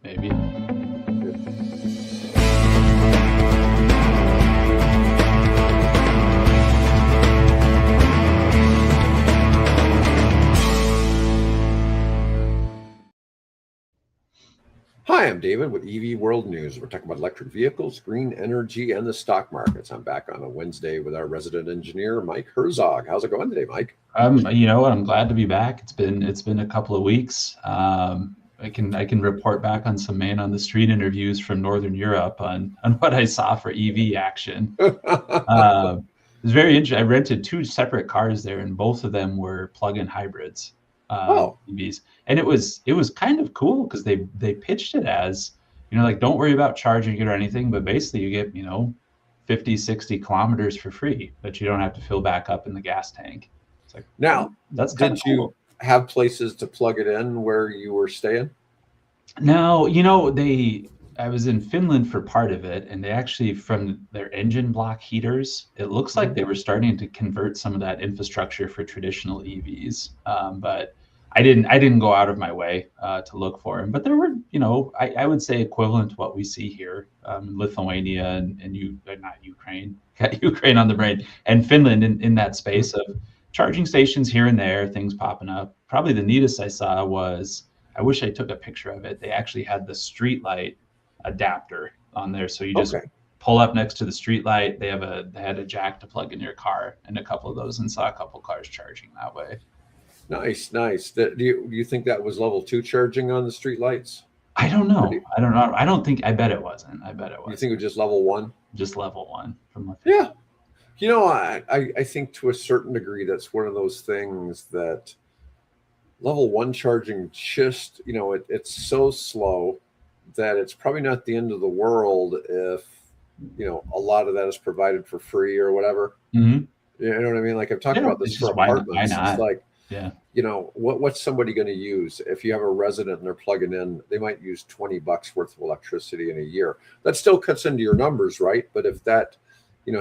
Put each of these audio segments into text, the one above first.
maybe. Hi, I'm David with EV World News. We're talking about electric vehicles, green energy, and the stock markets. I'm back on a Wednesday with our resident engineer, Mike Herzog. How's it going today, Mike? You know what? I'm glad to be back. It's been a couple of weeks. I can report back on some man on the street interviews from Northern Europe on what I saw for EV action. It was very interesting. I rented two separate cars there, and both of them were plug-in hybrids, Oh, EVs. And it was kind of cool because they pitched it as, like, don't worry about charging it or anything, but basically you get, 50, 60 kilometers for free, but you don't have to fill back up in the gas tank. It's like, now, that's kind did of you cool. have places to plug it in where you were staying? Now, I was in Finland for part of it, and they actually, from their engine block heaters, it looks like Mhm. they were starting to convert some of that infrastructure for traditional EVs. But I didn't go out of my way to look for them. But there were, I would say equivalent to what we see here in Lithuania and not Ukraine, got Ukraine on the brain, and Finland in that space of charging stations here and there, things popping up. Probably the neatest I saw was, I wish I took a picture of it. They actually had the street light adapter on there, so you just Okay, pull up next to the street light. They had a jack to plug in your car, and a couple of those, and saw a couple cars charging that way. nice, nice. Do you think that was level two charging on the street lights? I don't Or do know. I don't know. I don't think. I bet it wasn't. I bet it you think wasn't. it was just level one? Just level one from what they. Yeah. I think to a certain degree, that's one of those things that level one charging just, it's so slow that it's probably not the end of the world if, a lot of that is provided for free or whatever. Hmm. You know what I mean? Like I've talked Yeah, about this it's for just why apartments. It's not? like, Yeah. what's somebody going to use? If you have a resident and they're plugging in, they might use $20 worth of electricity in a year. That still cuts into your numbers, right? But if that,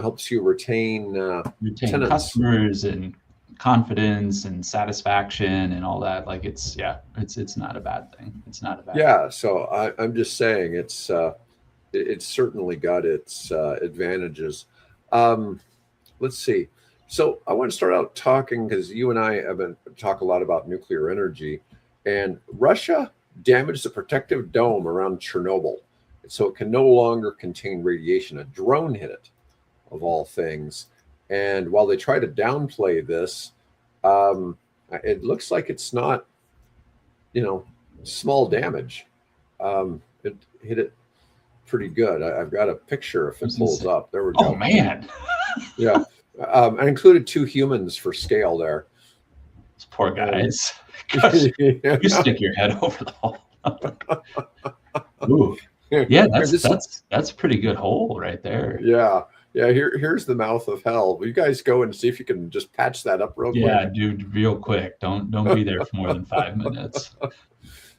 helps you retain Retain tenants. customers and confidence and satisfaction and all that. Like, it's not a bad thing. It's not a bad thing. Yeah, so I'm just saying it's certainly got its advantages. Um, let's see. So I want to start out talking because you and I have been talk a lot about nuclear energy, and Russia damaged the protective dome around Chernobyl, so it can no longer contain radiation. A drone hit it, of all things, and while they try to downplay this, um, it looks like it's not, you know, small damage. It hit it pretty good. I've got a picture if it It's pulls insane. up. There we Oh go. man, Yeah. I included two humans for scale there. those poor And guys. Gosh, you stick your head over the hole. Ooh, yeah, and this, that's a pretty good hole right there. yeah, yeah. Here's the mouth of hell. You guys go and see if you can just patch that up real Yeah, quick. dude, real quick. Don't be there for more than 5 minutes.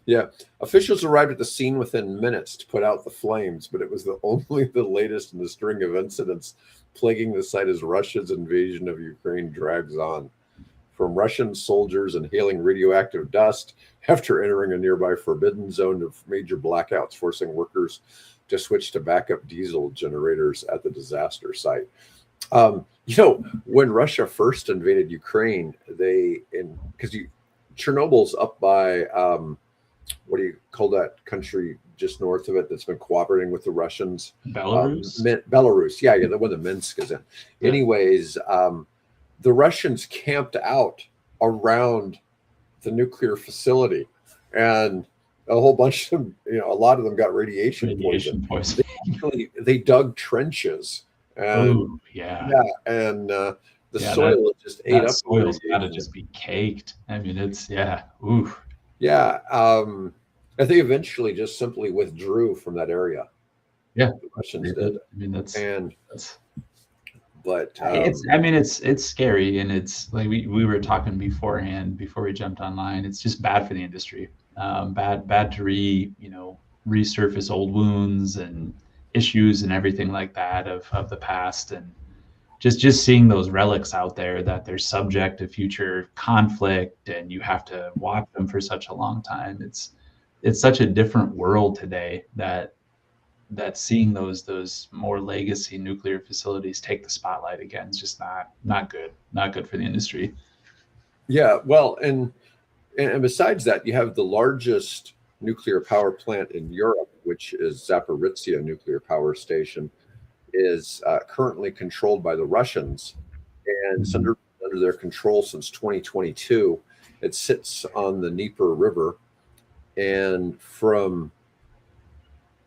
Yeah, officials arrived at the scene within minutes to put out the flames, but it was only the latest in the string of incidents plaguing the site as Russia's invasion of Ukraine drags on. From Russian soldiers inhaling radioactive dust after entering a nearby forbidden zone of major blackouts, forcing workers to switch to backup diesel generators at the disaster site. When Russia first invaded Ukraine, because Chernobyl's up by what do you call that country just north of it that's been cooperating with the Russians? Belarus? Belarus. Yeah, the one that Minsk is in. Yeah. Anyways, the Russians camped out around the nuclear facility, and a whole bunch of them, a lot of them got radiation poison. Radiation poisoning. They dug trenches, and Oh, yeah. the Yeah, soil just ate that up the soil's got to radiation. just be caked. I mean, yeah. Ooh. Yeah, and they eventually just simply withdrew from that area. Yeah. The Russians I did, mean, and that's but it's scary, and it's like we were talking beforehand before we jumped online. It's just bad for the industry. Bad to resurface old wounds and issues and everything like that of the past, and just seeing those relics out there that they're subject to future conflict, and you have to watch them for such a long time. it's such a different world today that seeing those more legacy nuclear facilities take the spotlight again is just not good, not good for the industry. Yeah, well, and besides that, you have the largest nuclear power plant in Europe, which is Zaporizhzhia nuclear power station, is currently controlled by the Russians, and it's under their control since 2022. It sits on the Dnieper River, and from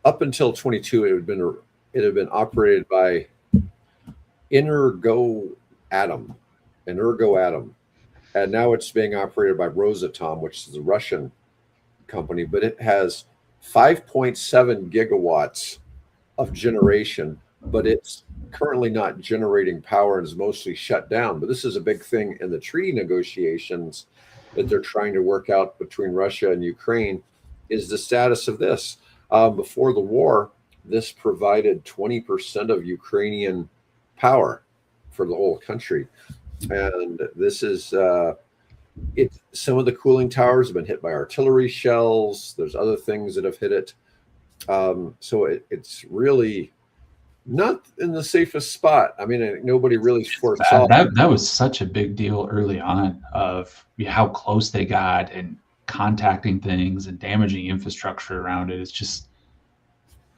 up until 22, it had been operated by Energoatom, and now it's being operated by Rosatom, which is a Russian company, but it has 5.7 gigawatts of generation, but it's currently not generating power and is mostly shut down. But this is a big thing in the treaty negotiations that they're trying to work out between Russia and Ukraine, is the status of this. Before the war, this provided 20% of Ukrainian power for the whole country. And this is some of the cooling towers have been hit by artillery shells. There's other things that have hit it. So it's really not in the safest spot. I mean, nobody really foresaw that was such a big deal early on of how close they got and contacting things and damaging infrastructure around it. It's just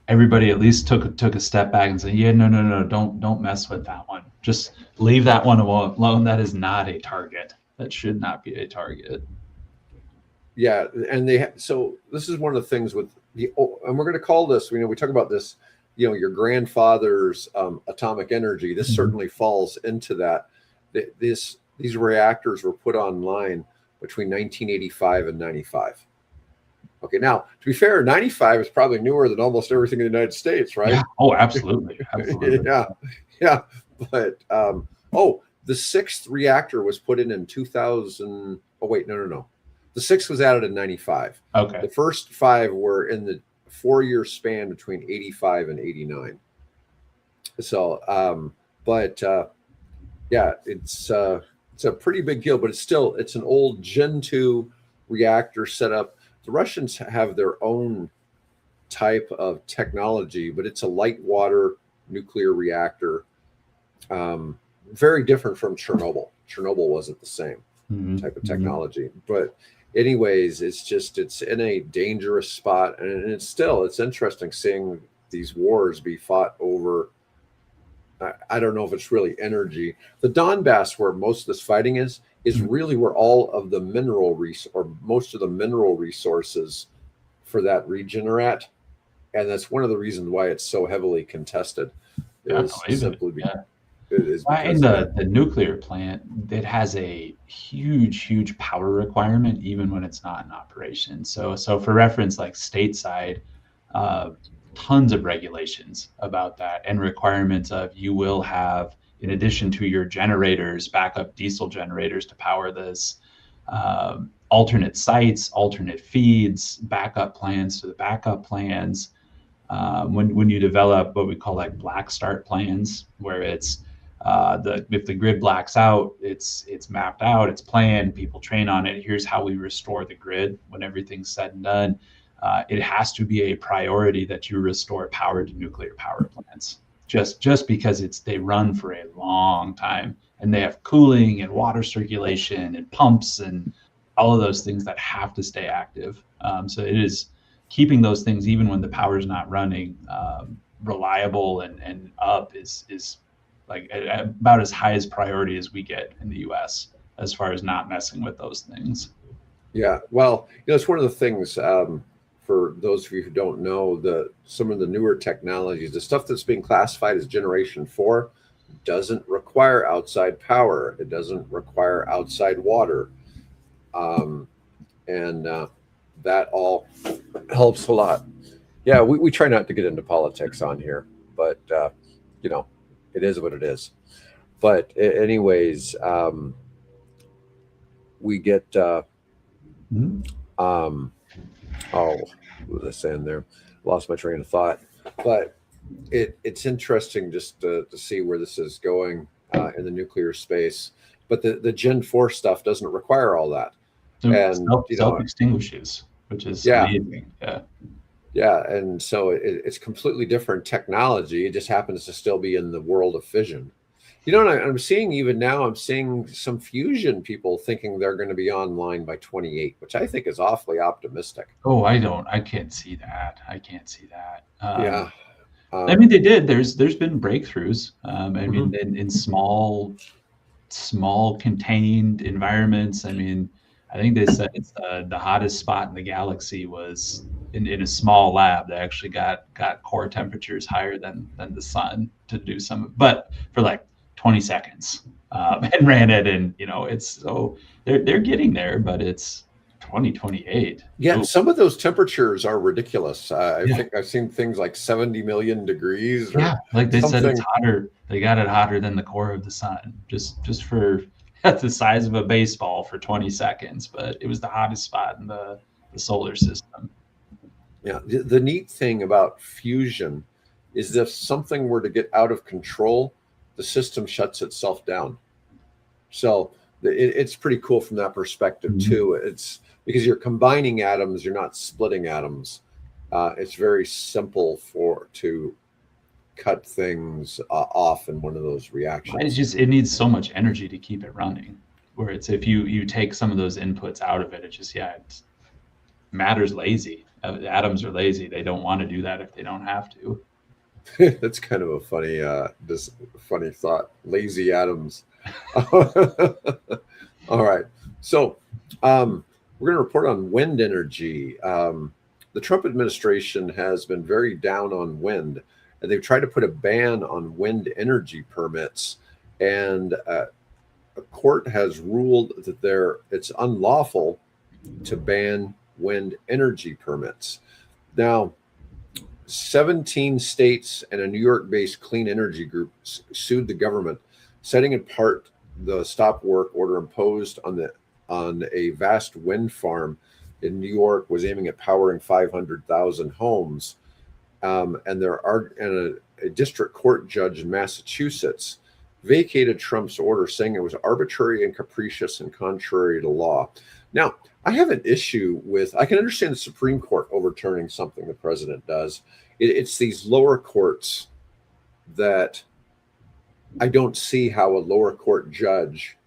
everybody at least took a step back and said, yeah, no, don't mess with that one. Just leave that one alone. That is not a target. That should not be a target. Yeah, and so this is one of the things with and we're going to call this, we talk about this, your grandfather's atomic energy. This certainly falls into that. These reactors were put online between 1985 and 95. Okay, now to be fair, 95 is probably newer than almost everything in the United States, right? Yeah. Oh, absolutely. Yeah. But the sixth reactor was put in 2000. Oh wait, no. The sixth was added in 95. Okay. The first 5 were in the 4-year span between 85 and 89. So, yeah, it's a pretty big deal, but it's an old Gen 2 reactor setup. The Russians have their own type of technology, but it's a light water nuclear reactor. Very different from Chernobyl. Chernobyl wasn't the same type of technology. But anyways, it's in a dangerous spot. And it's interesting seeing these wars be fought over. I don't know if it's really energy. The Donbass, where most of this fighting is really where all of the most of the mineral resources for that region are at. And that's one of the reasons why it's so heavily contested. The nuclear plant, it has a huge power requirement even when it's not in operation. So for reference, like stateside, tons of regulations about that and requirements of you will have, in addition to your generators, backup diesel generators to power this, alternate sites, alternate feeds, backup plans to the backup plans. When you develop what we call like black start plans, where it's if the grid blacks out, it's mapped out, it's planned, people train on it. Here's how we restore the grid when everything's said and done. It has to be a priority that you restore power to nuclear power plants. Just because they run for a long time and they have cooling and water circulation and pumps and all of those things that have to stay active. So it is keeping those things, even when the power is not running, reliable and up is like about as high as priority as we get in the US as far as not messing with those things. Yeah, well, it's one of the things, for those of you who don't know, some of the newer technologies, the stuff that's being classified as Generation 4 doesn't require outside power. It doesn't require outside water. And that all helps a lot. Yeah, we try not to get into politics on here, but, it is what it is. But anyways, we get... what was I saying there? Lost my train of thought. But it's interesting just to see where this is going in the nuclear space. But the Gen 4 stuff doesn't require all that. And self-extinguishes. which is Yeah. amazing. Yeah. Yeah. And so it's completely different technology. It just happens to still be in the world of fission. You know, and I'm seeing even now, I'm seeing some fusion people thinking they're going to be online by 28, which I think is awfully optimistic. Oh, I can't see that. I can't see that. Yeah. I mean, they did. There's been breakthroughs. I Mhm. mean, in small contained environments. I mean, I think they said it's the hottest spot in the galaxy was in a small lab. They actually got core temperatures higher than the sun to do some, but for like 20 seconds, and ran it. And it's so they're getting there, but it's 2028. Yeah, Oh, some of those temperatures are ridiculous. I yeah. think I've seen things like 70 million degrees Yeah, or like they said, it's something. hotter. They got it hotter than the core of the sun, just for at the size of a baseball for 20 seconds. But it was the hottest spot in the solar system. Yeah, the neat thing about fusion is if something were to get out of control, the system shuts itself down. So it's pretty cool from that perspective Mhm. too. It's because you're combining atoms, you're not splitting atoms. It's very simple to cut things off in one of those reactions. It needs so much energy to keep it running. Where it's if you take some of those inputs out of it, it just it's matter's lazy. Atoms are lazy. They don't want to do that if they don't have to. That's kind of a funny thought. Lazy atoms. All right. So we're going to report on wind energy. The Trump administration has been very down on wind, and they've tried to put a ban on wind energy permits. And a court has ruled that it's unlawful to ban wind energy permits. Now, 17 states and a New York-based clean energy group sued the government, setting apart the stop work order imposed on a vast wind farm in New York was aiming at powering 500,000 homes. And a district court judge in Massachusetts vacated Trump's order, saying it was arbitrary and capricious and contrary to law. Now, I have an issue with, I can understand the Supreme Court overturning something the president does. It's these lower courts that I don't see how a lower court judge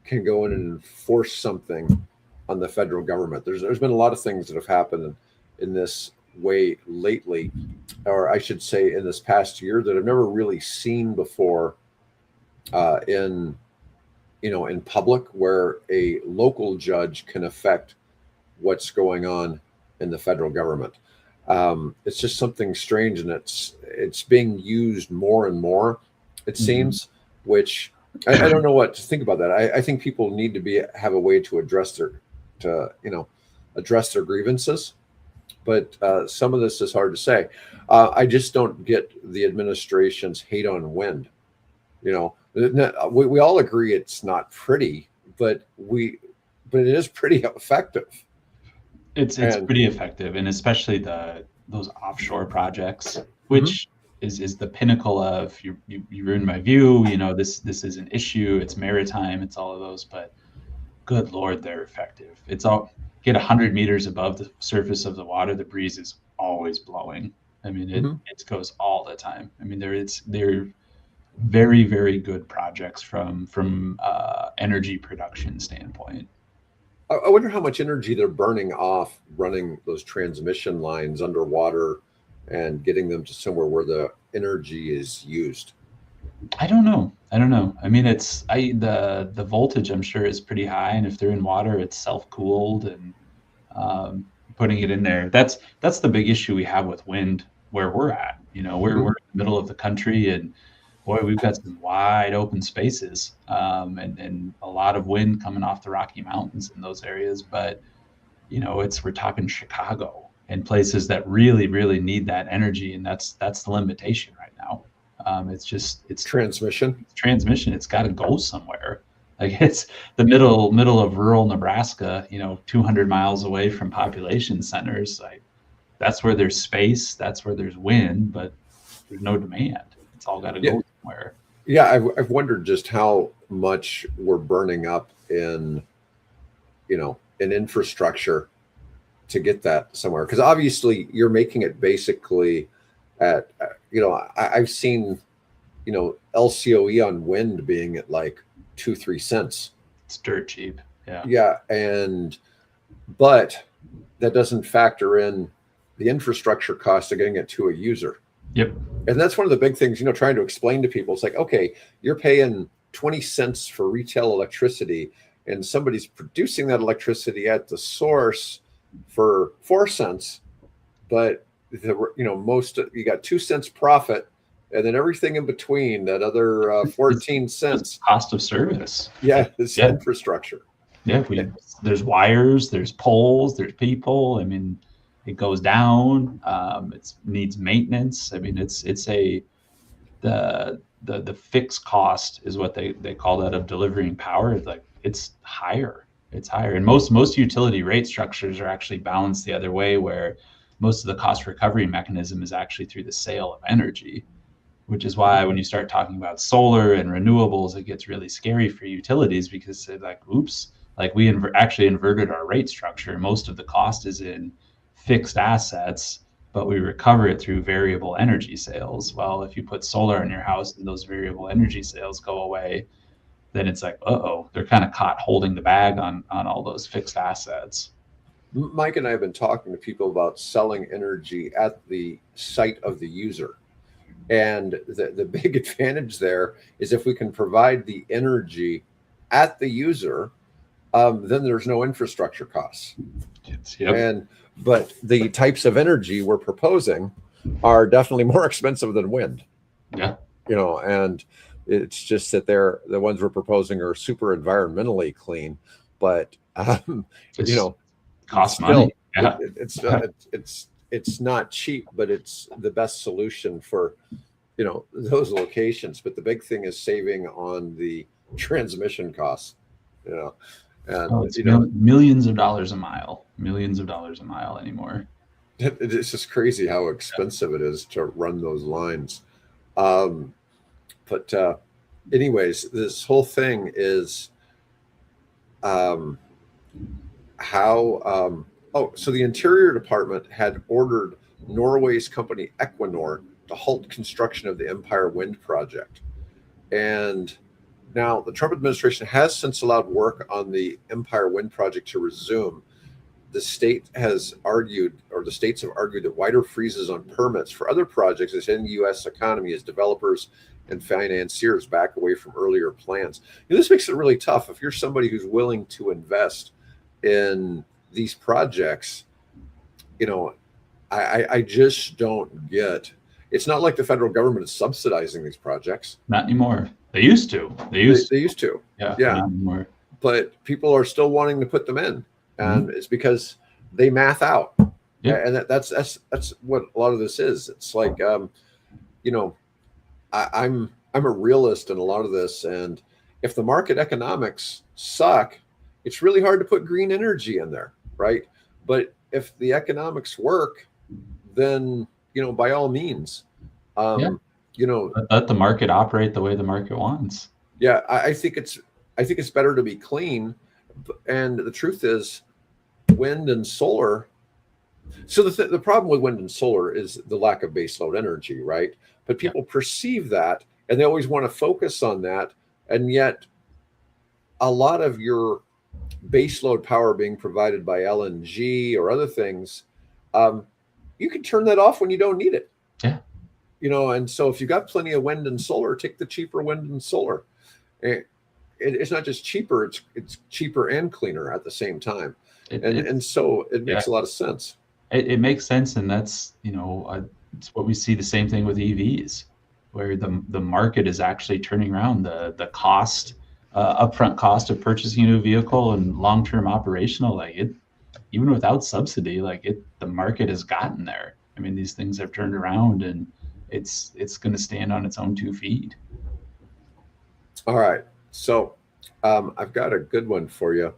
can go in and enforce something on the federal government. There's been a lot of things that have happened in this way lately, or I should say in this past year, that I've never really seen before in public, where a local judge can affect what's going on in the federal government. It's just something strange, and it's being used more and more, it Mhm. seems. Which I don't know what to think about that. I think people need to have a way to address their grievances, but some of this is hard to say. I just don't get the administration's hate on wind. We all agree it's not pretty, but it is pretty effective. It's And pretty effective, and especially those offshore projects, Mhm. which is the pinnacle of you ruined my view. This is an issue. It's maritime. It's all of those, but good Lord, they're effective. It's all get 100 meters above the surface of the water. The breeze is always blowing. I mean, Mhm. it goes all the time. I mean, they're very very good projects from energy production standpoint. I wonder how much energy they're burning off running those transmission lines underwater and getting them to somewhere where the energy is used. I don't know. I don't know. I mean, the voltage I'm sure is pretty high, and if they're in water, it's self cooled and putting it in there. That's the big issue we have with wind where we're at. We're Mhm. in the middle of the country, and boy, we've got some wide open spaces, and a lot of wind coming off the Rocky Mountains in those areas. But we're talking Chicago and places that really, really need that energy, and that's the limitation right now. It's Transmission. transmission. It's got to go somewhere. Like it's the middle of rural Nebraska, 200 miles away from population centers. Like that's where there's space, that's where there's wind, but there's no demand. It's all got to Yeah, go somewhere. yeah. I've wondered just how much we're burning up in infrastructure to get that somewhere, because obviously you're making it basically at I've seen LCOE on wind being at like 2-3 cents. It's dirt cheap. Yeah, but that doesn't factor in the infrastructure cost of getting it to a user. Yep. And that's one of the big things, trying to explain to people. It's like, okay, you're paying 20 cents for retail electricity, and somebody's producing that electricity at the source for 4 cents, but you got 2 cents profit, and then everything in between, that other 14 cents. Cost of service. Yeah, it's infrastructure. Yeah, there's wires, there's poles, there's people. I mean, it goes down. It needs maintenance. I mean, the fixed cost is what they call that of delivering power. It's higher. It's higher, and most utility rate structures are actually balanced the other way, where most of the cost recovery mechanism is actually through the sale of energy, which is why when you start talking about solar and renewables, it gets really scary for utilities, because they're like, oops, like we actually inverted our rate structure. Most of the cost is in fixed assets, but we recover it through variable energy sales. Well, if you put solar in your house and those variable energy sales go away, then it's like, they're kind of caught holding the bag on all those fixed assets. Mike and I have been talking to people about selling energy at the site of the user. And the big advantage there is if we can provide the energy at the user, then there's no infrastructure costs. Yep. But the types of energy we're proposing are definitely more expensive than wind. Yeah. And it's just that the ones we're proposing are super environmentally clean, but cost money. Yeah. It's not cheap, but it's the best solution for those locations. But the big thing is saving on the transmission costs. And millions of dollars a mile anymore. It's just crazy how expensive it is to run those lines. But anyways, this whole thing is so the Interior Department had ordered Norway's company Equinor to halt construction of the Empire Wind project. And now the Trump administration has since allowed work on the Empire Wind project to resume. The states have argued that wider freezes on permits for other projects is in the U.S. economy as developers and financiers back away from earlier plans. This makes it really tough if you're somebody who's willing to invest in these projects. I just don't get. It's not like the federal government is subsidizing these projects. Not anymore. They used to. They used to. Yeah. Yeah. Not anymore. But people are still wanting to put them in, and it's because they math out. Yeah. And that's what a lot of this is. It's like, I'm a realist in a lot of this, and if the market economics suck, it's really hard to put green energy in there, right? But if the economics work, then by all means, let the market operate the way the market wants. Yeah, I think it's better to be clean, and the truth is, wind and solar. So the problem with wind and solar is the lack of baseload energy, right? But people perceive that, and they always want to focus on that, and yet a lot of your baseload power being provided by LNG or other things, you can turn that off when you don't need it. Yeah. And so if you've got plenty of wind and solar, take the cheaper wind and solar. It's not just cheaper, it's cheaper and cleaner at the same time. So it makes a lot of sense. It makes sense. And that's, it's what we see the same thing with EVs, where the market is actually turning around the cost, upfront cost of purchasing a new vehicle and long-term operational, even without subsidy, the market has gotten there. I mean, these things have turned around, and it's going to stand on its own 2 feet. All right. So I've got a good one for you.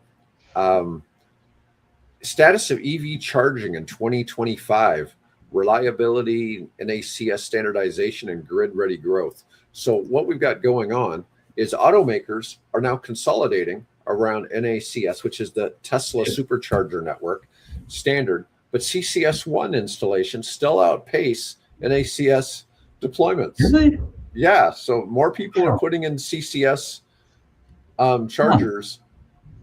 Status of EV charging in 2025, reliability, NACS standardization, and grid-ready growth. So what we've got going on is automakers are now consolidating around NACS, which is the Tesla supercharger network, standard, but CCS1 installations still outpace NACS deployments. Really? Yeah, so more people are Wow. putting in CCS chargers.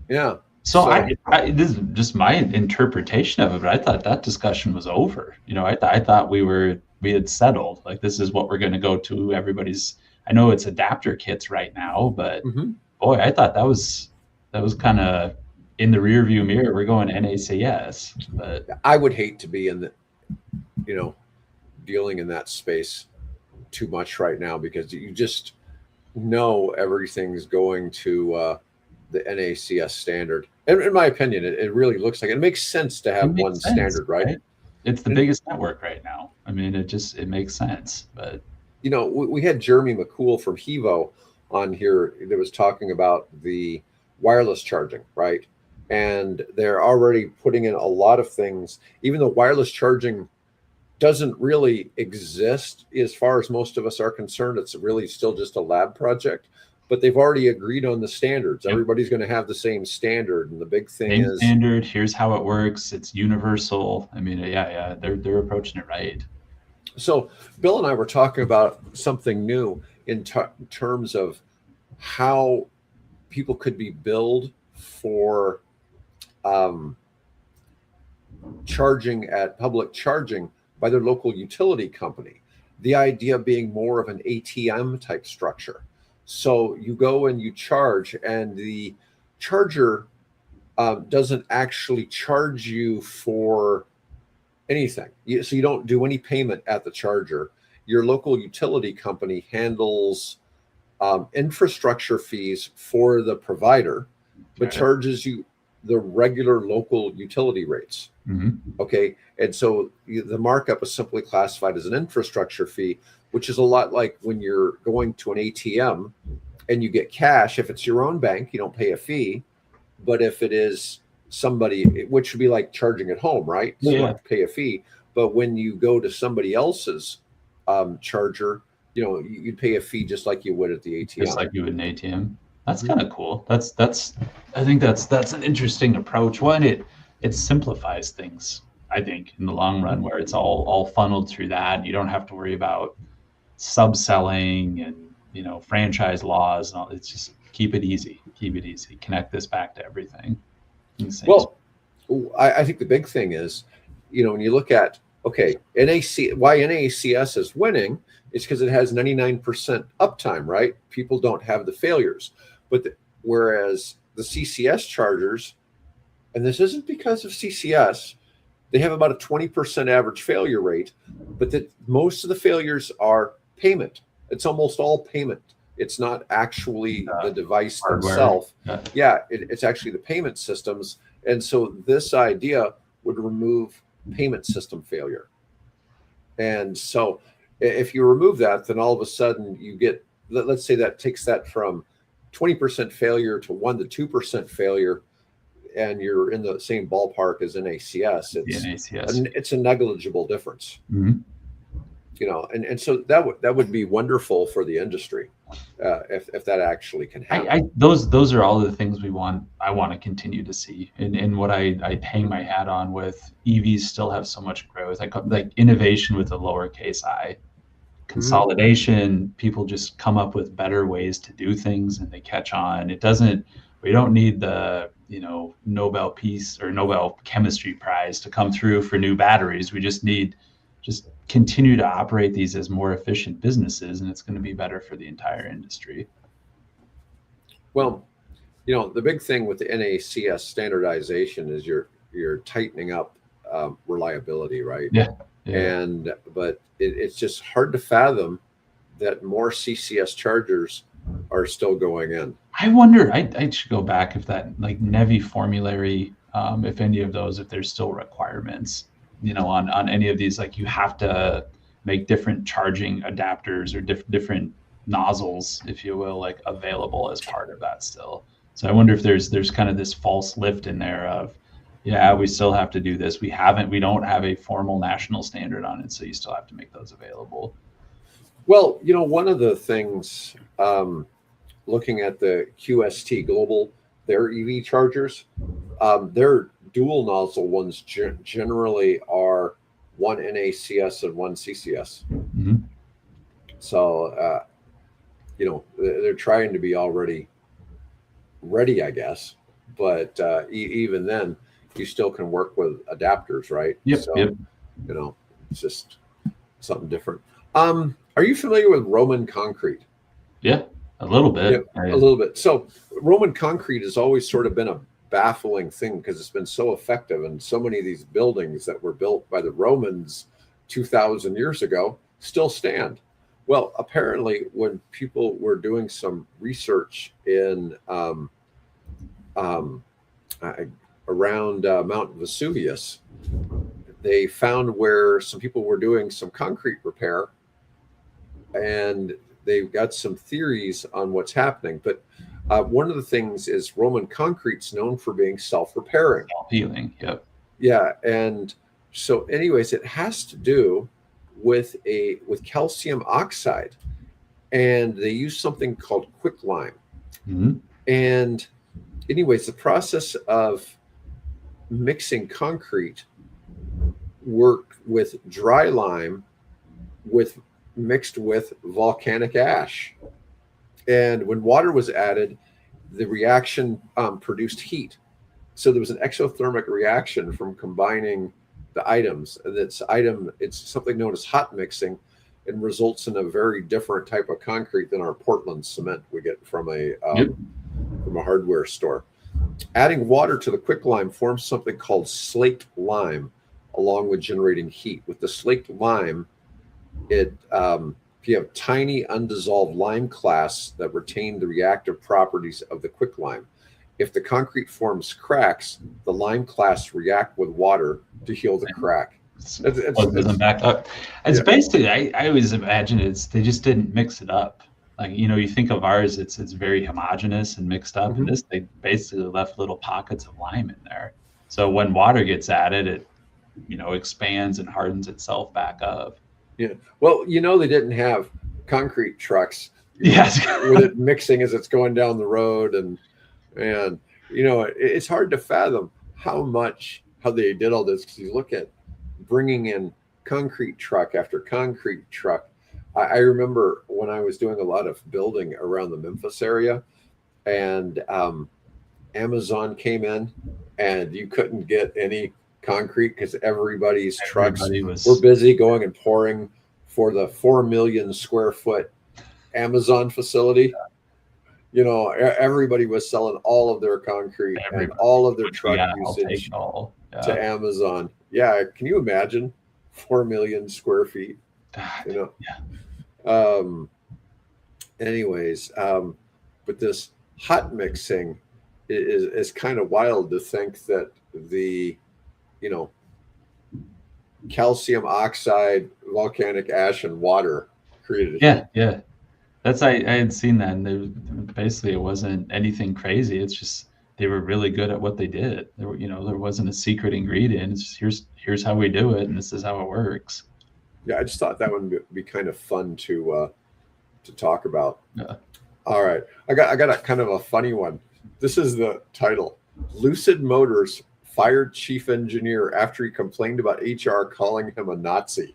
Yeah. So I this is just my interpretation of it, but I thought that discussion was over. I thought we had settled. Like, this is what we're going to go to. Everybody's. I know it's adapter kits right now, but boy, I thought that was kind of in the rear view mirror. We're going NACS, but I would hate to be in the, dealing in that space too much right now, because you just know everything's going to the NACS standard. And in my opinion, it really looks like it makes sense to have one standard, right? It's the biggest network right now. I mean, it makes sense. But we had Jeremy McCool from Hevo on here that was talking about the wireless charging, right? And they're already putting in a lot of things, even though wireless charging doesn't really exist as far as most of us are concerned. It's really still just a lab project, but they've already agreed on the standards. Yep. Everybody's going to have the same standard, and the big thing is standard. Here's how it works. It's universal. I mean, yeah, they're approaching it right. So Bill and I were talking about something new in terms of how people could be billed for charging at public charging by their local utility company. The idea being more of an ATM type structure. So you go and you charge, and the charger doesn't actually charge you for anything. So you don't do any payment at the charger. Your local utility company handles infrastructure fees for the provider, but charges you the regular local utility rates. Okay. And so the markup is simply classified as an infrastructure fee, which is a lot like when you're going to an ATM and you get cash. If it's your own bank, you don't pay a fee. But if it is somebody, which would be like charging at home, right? So you have to pay a fee. But when you go to somebody else's charger, you'd pay a fee just like you would at the ATM. Just like you would an ATM. That's kind of cool. I think that's an interesting approach. One, it simplifies things, I think, in the long run, where it's all funneled through that. You don't have to worry about subselling and franchise laws and all. It's just keep it easy. Connect this back to everything. Well, I think the big thing is, when you look at why NACS is winning, it's because it has 99% uptime, right? People don't have the failures. But whereas the CCS chargers, and this isn't because of CCS, they have about a 20% average failure rate, but that most of the failures are payment. It's almost all payment. It's not actually the device itself. It's actually the payment systems. And so this idea would remove payment system failure. And so if you remove that, then all of a sudden you get, let's say that takes that from 20% failure to 1% to 2% failure, and you're in the same ballpark as NACS. It's a negligible difference. And so that would be wonderful for the industry if that actually can happen. Those are all the things I want to continue to see. And what I hang my hat on with EVs still have so much growth. Like innovation with a lowercase I. Consolidation, people just come up with better ways to do things and they catch on. We don't need the Nobel Peace or Nobel Chemistry Prize to come through for new batteries. We just need continue to operate these as more efficient businesses, and it's going to be better for the entire industry. Well, the big thing with the NACS standardization is you're tightening up reliability, right? But it's just hard to fathom that more CCS chargers are still going in. I wonder, I should go back if that, like NEVI formulary, if any of those, if there's still requirements, on any of these, like you have to make different charging adapters or different nozzles, if you will, like available as part of that still. So I wonder if there's kind of this false lift in there of, we still have to do this. We don't have a formal national standard on it, so you still have to make those available. Well, one of the things, looking at the QST Global, their EV chargers, they're dual nozzle ones generally are one NACS and one CCS. Mm-hmm. So, they're trying to be already ready, I guess. But even then, you still can work with adapters, right? Yep. So, Yep. It's just something different. Are you familiar with Roman concrete? Yeah, a little bit. Yeah, a little bit. So Roman concrete has always sort of been a baffling thing because it's been so effective, and so many of these buildings that were built by the Romans 2,000 years ago still stand. Well, apparently, when people were doing some research in around Mount Vesuvius, they found where some people were doing some concrete repair, and they've got some theories on what's happening. But one of the things is Roman concrete's known for being self-repairing. Self-healing, yep. Yeah, and so anyways, it has to do with calcium oxide, and they use something called quicklime. Mm-hmm. And anyways, the process of mixing concrete worked with dry lime mixed with volcanic ash. And when water was added, the reaction produced heat. So there was an exothermic reaction from combining the items. And it's something known as hot mixing, and results in a very different type of concrete than our Portland cement we get from a hardware store. Adding water to the quicklime forms something called slaked lime, along with generating heat. With the slaked lime, if you have tiny undissolved lime clasts that retain the reactive properties of the quicklime. If the concrete forms cracks, the lime clasts react with water to heal the crack. It's back up. It's basically, I always imagine they just didn't mix it up. Like, you think of ours, it's very homogeneous and mixed up. Mm-hmm. And they basically left little pockets of lime in there. So when water gets added, it expands and hardens itself back up. Yeah. Well, they didn't have concrete trucks. Yes. With it mixing as it's going down the road, and it's hard to fathom how they did all this, because you look at bringing in concrete truck after concrete truck. I remember when I was doing a lot of building around the Memphis area, and Amazon came in, and you couldn't get any concrete because everybody's trucks were busy going and pouring for the 4 million square foot Amazon facility. Everybody was selling all of their concrete and all of their truck usage to Amazon. Yeah, can you imagine 4 million square feet? God, Anyways, but this hot mixing is kind of wild to think that the calcium oxide, volcanic ash, and water created heat. Yeah. That's I had seen that, and basically it wasn't anything crazy. It's just they were really good at what they did. There wasn't a secret ingredient. It's just here's how we do it, and this is how it works. Yeah, I just thought that would be kind of fun to talk about. Yeah. All right, I got a kind of a funny one. This is the title: Lucid Motors fired chief engineer after he complained about HR calling him a Nazi.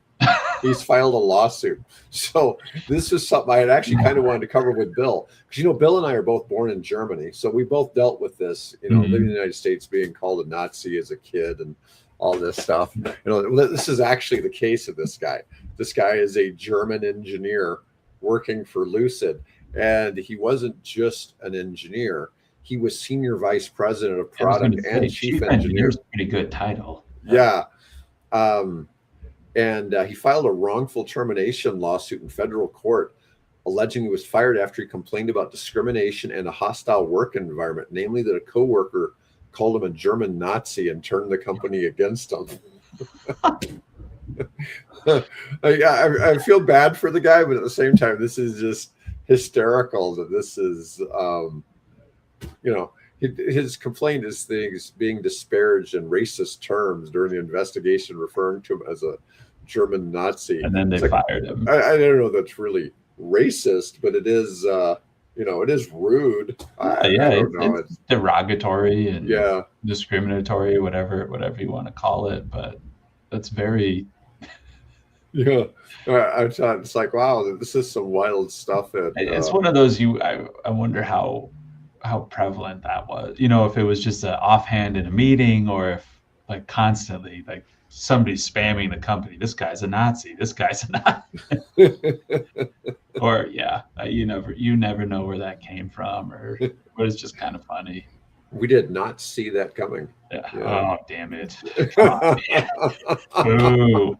He's filed a lawsuit. So this is something I had actually kind of wanted to cover with Bill, because Bill and I are both born in Germany, so we both dealt with this. Living in the United States, being called a Nazi as a kid, and all this stuff. This is actually the case of this guy. This guy is a German engineer working for Lucid, and he wasn't just an engineer. He was senior vice president of product and chief engineer. Is a pretty good title. Yeah. And he filed a wrongful termination lawsuit in federal court, alleging he was fired after he complained about discrimination and a hostile work environment, namely that a coworker called him a German Nazi and turned the company against him. I feel bad for the guy, but at the same time, this is just hysterical that this is, his complaint is things being disparaged in racist terms during the investigation, referring to him as a German Nazi. And then they fired him. I don't know if that's really racist, but it is, it is rude. Yeah, I don't know. it's derogatory and Yeah. discriminatory, whatever you want to call it, but that's very. Yeah. I thought it's like, wow, this is some wild stuff. It's one of those I wonder how prevalent that was. If it was just an offhand in a meeting, or if like constantly like somebody's spamming the company. This guy's a Nazi. This guy's a Nazi. Or you never know where that came from, or but it's just kind of funny. We did not see that coming. Yeah. Yeah. Oh, damn it. Come on, man. Boo.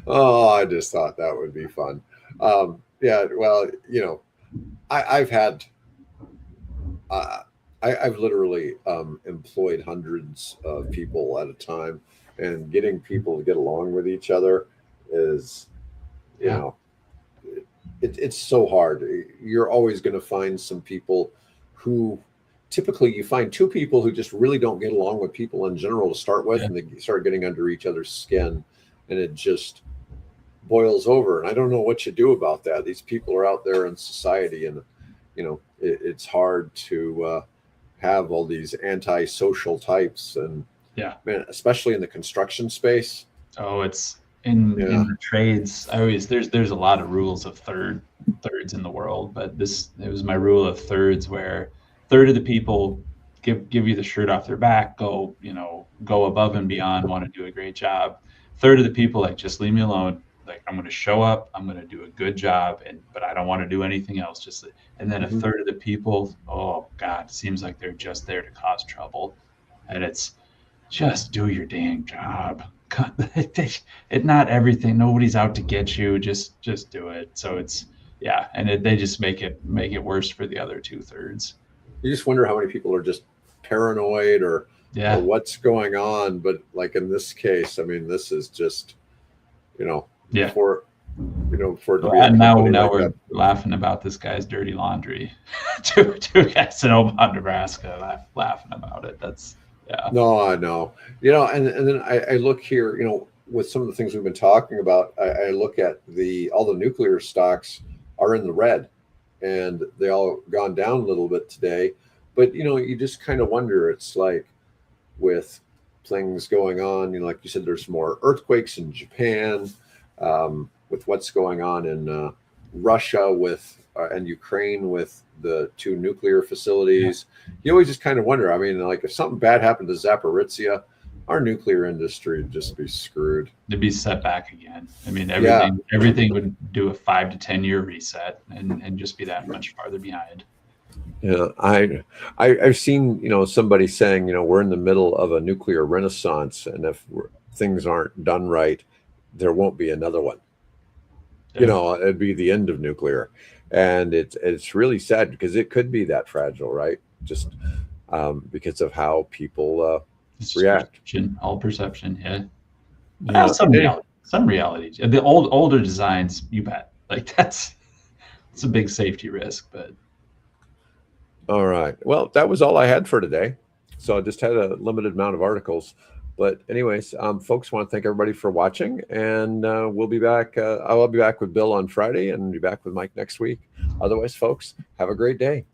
Oh, I just thought that would be fun. Yeah, well, I've had, I've literally employed hundreds of people at a time, and getting people to get along with each other is, it's so hard. You're always going to find some people who, typically you find two people who just really don't get along with people in general to start with, and they start getting under each other's skin, and it just boils over. And I don't know what you do about that. These people are out there in society, and it's hard to have all these antisocial types, and man, especially in the construction space. Oh, it's in the trades. There's a lot of rules of thirds in the world, but it was my rule of thirds, where third of the people give you the shirt off their back, go above and beyond, want to do a great job. Third of the people, like, just leave me alone. Like, I'm going to show up, I'm going to do a good job, but I don't want to do anything else. And then a third of the people, oh God, it seems like they're just there to cause trouble. And it's just do your dang job. Not everything. Nobody's out to get you. Just do it. So it's and they just make it worse for the other 2/3. You just wonder how many people are just paranoid or what's going on. But like in this case, I mean, this is just, for and now we're laughing about this guy's dirty laundry. two guys in Omaha, Nebraska, laughing about it. That's No, I know. And then I look here, with some of the things we've been talking about, I look at all the nuclear stocks are in the red, and they all gone down a little bit today. But, you just kind of wonder, it's like with things going on, like you said, there's more earthquakes in Japan, with what's going on in Russia and Ukraine with the 2 nuclear facilities. You always just kind of wonder, I mean, like, if something bad happened to Zaporizhia, our nuclear industry would just be screwed. They'd be set back again. I mean, everything would do a 5 to 10 year reset and just be that much farther behind. Yeah, I've seen, somebody saying, we're in the middle of a nuclear renaissance, and if things aren't done right, there won't be another one. It'd be the end of nuclear. And it's really sad, because it could be that fragile, right? Just because of how people react. All perception, some reality. The older designs, you bet. Like, it's a big safety risk, but. All right. Well, that was all I had for today. So I just had a limited amount of articles. But anyways, folks, want to thank everybody for watching, and we'll be back. I'll be back with Bill on Friday, and be back with Mike next week. Otherwise, folks, have a great day.